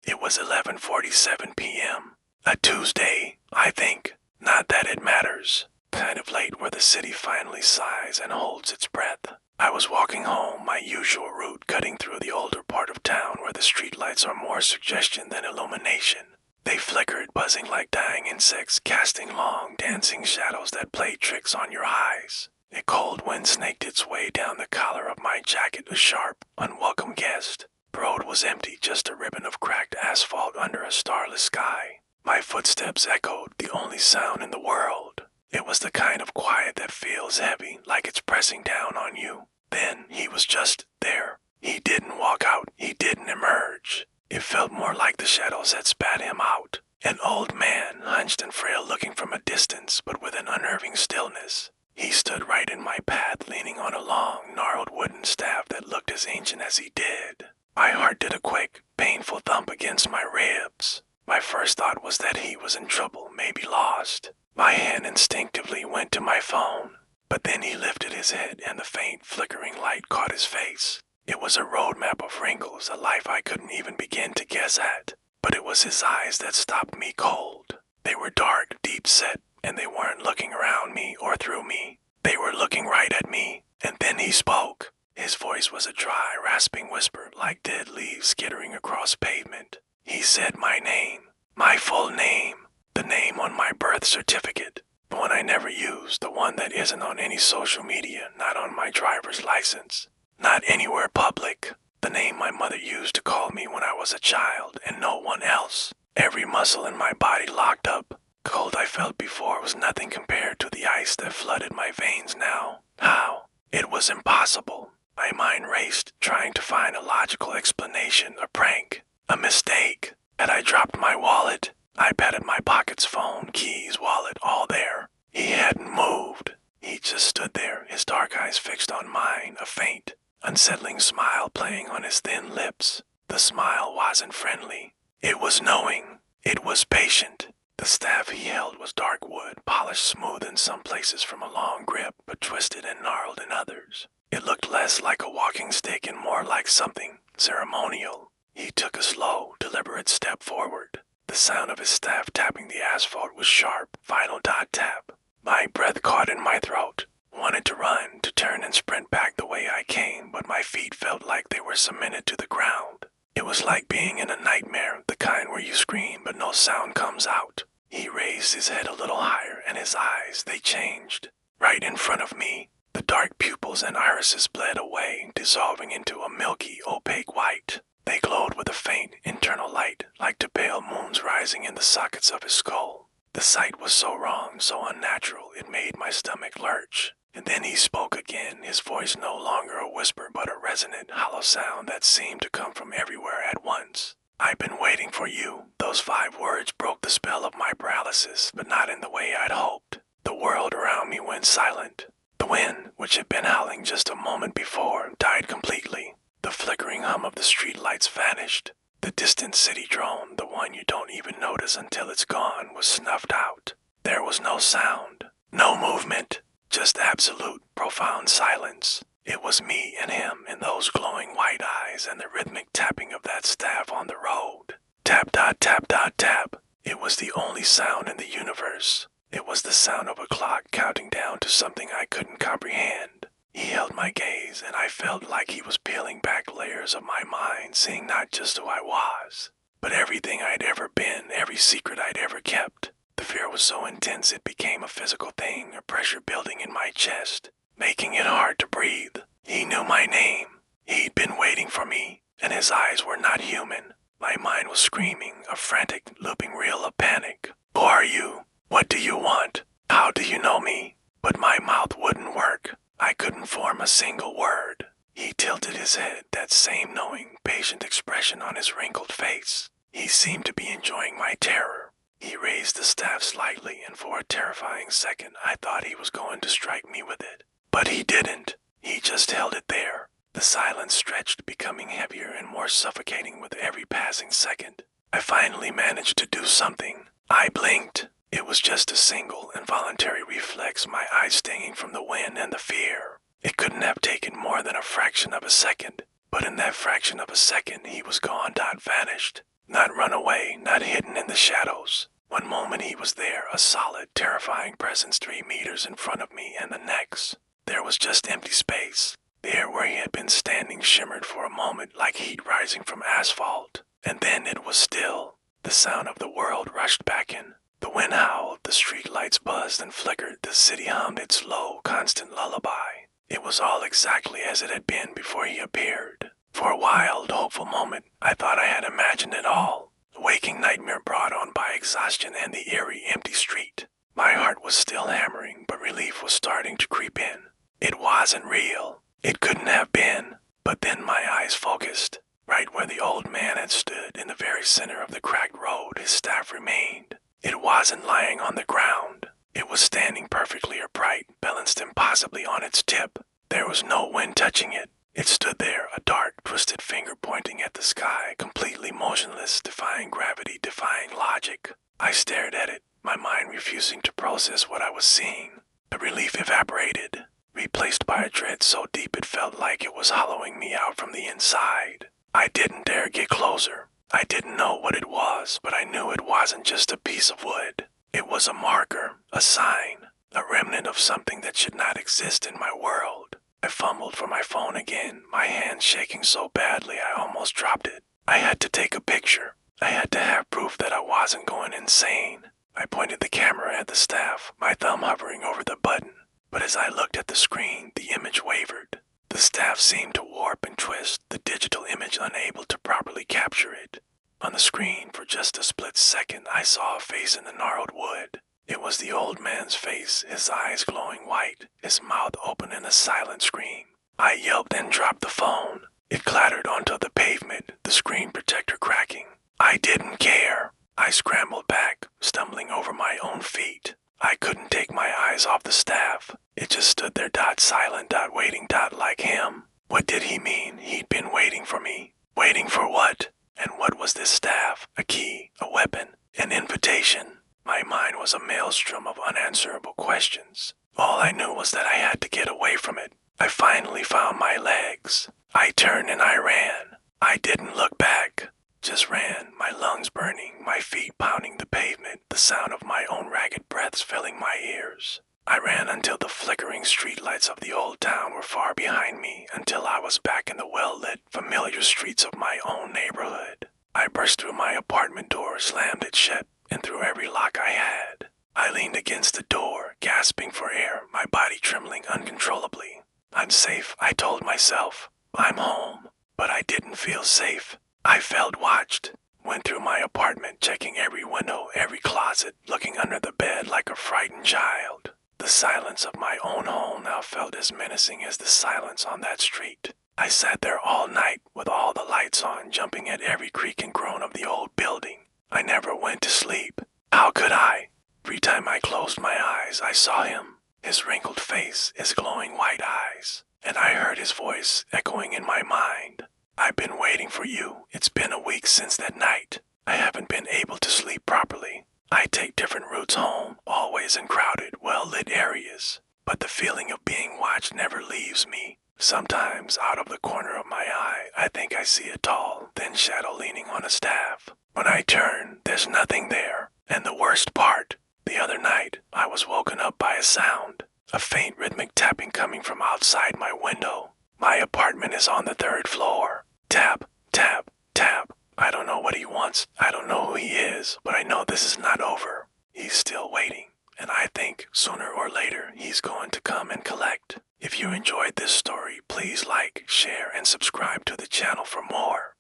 It was 11:47 p.m. A Tuesday, I think. Not that it matters. Kind of late where the city finally sighs and holds its breath. I was walking home, my usual route, cutting through the older part of town where the streetlights are more suggestion than illumination. They flickered, buzzing like dying insects, casting long, dancing shadows that played tricks on your eyes. A cold wind snaked its way down the collar of my jacket, a sharp, unwelcome guest. The road was empty, just a ribbon of cracked asphalt under a starless sky. My footsteps echoed, the only sound in the world. It was the kind of quiet that feels heavy, like it's pressing down on you. Then he was just there. He didn't walk out, he didn't emerge. It felt more like the shadows had spat him out. An old man, hunched and frail looking from a distance, but with an unnerving stillness. He stood right in my path, leaning on a long, gnarled wooden staff that looked as ancient as he did. My heart did a quick, painful thump against my ribs. My first thought was that he was in trouble, maybe lost. My hand instinctively went to my phone, but then he lifted his head and the faint, flickering light caught his face. It was a road map of wrinkles, a life I couldn't even begin to guess at. But it was his eyes that stopped me cold. They were dark, deep-set, and they weren't looking around me or through me. They were looking right at me, and then he spoke. His voice was a dry, rasping whisper like dead leaves skittering across pavement. He said my name, my full name, the name on my birth certificate, the one I never used, the one that isn't on any social media, not on my driver's license, not anywhere public, the name my mother used to call me when I was a child and no one else. Every muscle in my body locked up. Cold I felt before was nothing compared to the ice that flooded my veins now. How? It was impossible. My mind raced, trying to find a logical explanation, a prank, a mistake. Had I dropped my wallet? I patted my pockets, phone, keys, wallet, all there. He hadn't moved. He just stood there, his dark eyes fixed on mine, a faint, unsettling smile playing on his thin lips. The smile wasn't friendly. It was knowing. It was patient. The staff he held was dark wood, polished smooth in some places from a long grip, but twisted and gnarled in others. It looked less like a walking stick and more like something ceremonial. He took a slow, deliberate step forward. The sound of his staff tapping the asphalt was sharp, final dot tap. My breath caught in my throat. Wanted to run, to turn and sprint back the way I came, but my feet felt like they were cemented to the ground. It was like being in a nightmare, the kind where you scream but no sound comes out. He raised his head a little higher and his eyes, they changed. Right in front of me, the dark pupils and irises bled away, dissolving into a milky, opaque white. They glowed with a faint, internal light, like the pale moons rising in the sockets of his skull. The sight was so wrong, so unnatural, it made my stomach lurch. And then he spoke again, his voice no longer a whisper but a resonant, hollow sound that seemed to come from everywhere at once. I've been waiting for you. Those 5 words broke the spell of my paralysis, but not in the way I'd hoped. The world around me went silent. The wind, which had been howling just a moment before, died completely. The flickering hum of the streetlights vanished. The distant city drone, the one you don't even notice until it's gone, was snuffed out. There was no sound, no movement. Just absolute, profound silence. It was me and him in those glowing white eyes and the rhythmic tapping of that staff on the road. Tap, dot, tap, dot, tap. It was the only sound in the universe. It was the sound of a clock counting down to something I couldn't comprehend. He held my gaze, and I felt like he was peeling back layers of my mind, seeing not just who I was, but everything I'd ever been, every secret I'd ever kept. The fear was so intense it became a physical thing, a pressure building in my chest, making it hard to breathe. He knew my name. He'd been waiting for me, and his eyes were not human. My mind was screaming, a frantic, looping reel of panic. Who are you? What do you want? How do you know me? But my mouth wouldn't work. I couldn't form a single word. He tilted his head, that same knowing, patient expression on his wrinkled face. He seemed to be enjoying my terror. He raised the staff slightly, and for a terrifying second I thought he was going to strike me with it. But he didn't. He just held it there. The silence stretched, becoming heavier and more suffocating with every passing second. I finally managed to do something. I blinked. It was just a single, involuntary reflex, my eyes stinging from the wind and the fear. It couldn't have taken more than a fraction of a second, but in that fraction of a second he was gone, vanished. Not run away, not hidden in the shadows. One moment he was there, a solid, terrifying presence 3 meters in front of me, and the next, there was just empty space. The air where he had been standing shimmered for a moment like heat rising from asphalt, and then it was still. The sound of the world rushed back in. The wind howled, the street lights buzzed and flickered, the city hummed its low, constant lullaby. It was all exactly as it had been before he appeared. For a wild, hopeful moment, I thought I had imagined it all. A waking nightmare brought on by exhaustion and the eerie, empty street. My heart was still hammering, but relief was starting to creep in. It wasn't real. It couldn't have been. But then my eyes focused. Right where the old man had stood, in the very center of the cracked road, his staff remained. It wasn't lying on the ground. It was standing perfectly upright, balanced impossibly on its tip. There was no wind touching it. It stood there, a dark, twisted finger pointing at the sky, completely motionless, defying gravity, defying logic. I stared at it, my mind refusing to process what I was seeing. The relief evaporated, replaced by a dread so deep it felt like it was hollowing me out from the inside. I didn't dare get closer. I didn't know what it was, but I knew it wasn't just a piece of wood. It was a marker, a sign, a remnant of something that should not exist in my world. I fumbled for my phone again, my hand shaking so badly I almost dropped it. I had to take a picture. I had to have proof that I wasn't going insane. I pointed the camera at the staff, my thumb hovering over the button. But as I looked at the screen, the image wavered. The staff seemed to warp and twist, the digital image unable to properly capture it. On the screen, for just a split second, I saw a face in the gnarled wood. It was the old man's face, his eyes glowing white, his mouth open in a silent scream. I yelped and dropped the phone. It clattered onto the pavement, the screen protector cracking. I didn't care. I scrambled back, stumbling over my own feet. I couldn't take my eyes off the staff. It just stood there, silent, waiting, like him. What did he mean? He'd been waiting for me. Waiting for what? And what was this staff? A key, a weapon, an invitation? My mind was a maelstrom of unanswerable questions. All I knew was that I had to get away from it. I finally found my legs. I turned and I ran. I didn't look back. Just ran, my lungs burning, my feet pounding the pavement, the sound of my own ragged breaths filling my ears. I ran until the flickering streetlights of the old town were far behind me, until I was back in the well-lit, familiar streets of my own neighborhood. I burst through my apartment door, slammed it shut, and threw every lock I had. I leaned against the door, gasping for air, my body trembling uncontrollably. I'm safe, I told myself. I'm home. But I didn't feel safe. I felt watched. Went through my apartment, checking every window, every closet, looking under the bed like a frightened child. The silence of my own home now felt as menacing as the silence on that street. I sat there all night, with all the lights on, jumping at every creak and groan of the old building. I never went to sleep. How could I? Every time I closed my eyes, I saw him. His wrinkled face, his glowing white eyes. And I heard his voice echoing in my mind. I've been waiting for you. It's been a week since that night. I haven't been able to sleep properly. I take different routes home, always in crowded, well-lit areas. But the feeling of being watched never leaves me. Sometimes, out of the corner of my eye, I think I see a tall, thin shadow leaning on a staff. When I turn, there's nothing there. And the worst part, the other night, I was woken up by a sound. A faint rhythmic tapping coming from outside my window. My apartment is on the 3rd floor. Tap, tap, tap. I don't know what he wants. I don't know who he is, but I know this is not over. He's still waiting, and I think sooner or later he's going to come and collect. If you enjoyed this story, please like, share, and subscribe to the channel for more.